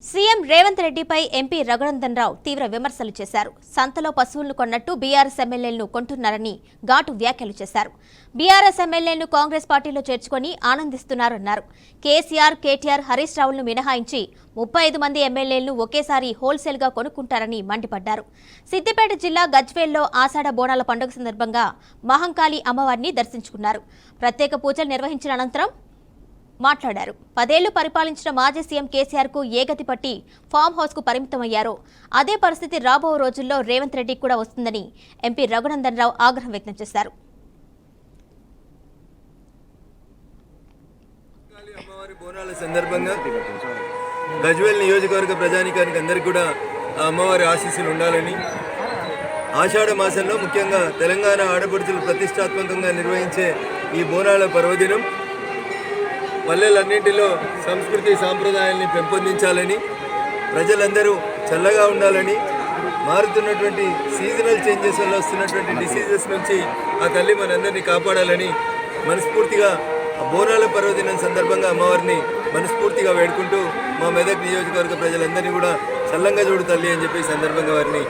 CM Revanth రెడ్డిపై MP Raghunandan Rao తీవ్ర విమర్శలు చేశారు. సంతలో పశువులను కొన్నట్టు బీఆర్ఎస్ ఎమ్మెల్యేలను కొంటున్నారని ఘాటు వ్యాఖ్యలు చేశారు. బీఆర్ఎస్ ఎమ్మెల్యేలను కాంగ్రెస్ పార్టీలో చేర్చుకొని ఆనందిస్తున్నారన్నారు. కేసీఆర్, కేటీఆర్, హరీష్ రావులను మినహాయించి 35 మంది ఎమ్మెల్యేలను ఒకేసారి హోల్సేల్గా కొనుక్కుంటారని మండిపడ్డారు. సిద్దిపేట జిల్లా గజ్వేల్లో ఆషాఢ బోనాల పండుగ సందర్భంగా మహంకాళి అమ్మవారిని దర్శించుకున్నారు. ప్రత్యేక పూజలు నిర్వహించిన అనంతరం మాట్లాడారు. 10 ఏళ్లు పరిపాలించిన మాజీ సీఎం కేసీఆర్ కు ఏగతి పట్టి ఫామ్ హౌస్ కు పరిమితమయ్యారో అదే పరిస్థితి రాబో రోజుల్లో రేవంత్ రెడ్డికి కూడా వస్తుందని ఎంపీ రఘునందన్ రావు ఆగ్రహం వ్యక్తం చేశారు. అమ్మవారి బోనాల సందర్భంగా గజ్వేల్ నియోజకవర్గ ప్రజానికానికి అందరికీ కూడా ఆ అమ్మవారి ఆశీస్సులు ఉండాలని, ఆషాఢ మాసంలో ముఖ్యంగా తెలంగాణ ఆడపడుచులు ప్రతిష్టాత్మకంగా నిర్వహించే ఈ బోనాల పర్వదినం పల్లెలన్నింటిలో సంస్కృతి సాంప్రదాయాల్ని పెంపొందించాలని, ప్రజలందరూ చల్లగా ఉండాలని, మారుతున్నటువంటి సీజనల్ చేంజెస్ వల్ల వస్తున్నటువంటి డిసీజెస్ నుంచి ఆ తల్లి మనందరినీ కాపాడాలని మనస్ఫూర్తిగా బోనాల పర్వదినం సందర్భంగా అమ్మవారిని మనస్ఫూర్తిగా వేడుకుంటూ మా మెదక్ నియోజకవర్గ ప్రజలందరినీ కూడా చల్లంగా చూడు తల్లి అని చెప్పి సందర్భంగా వారిని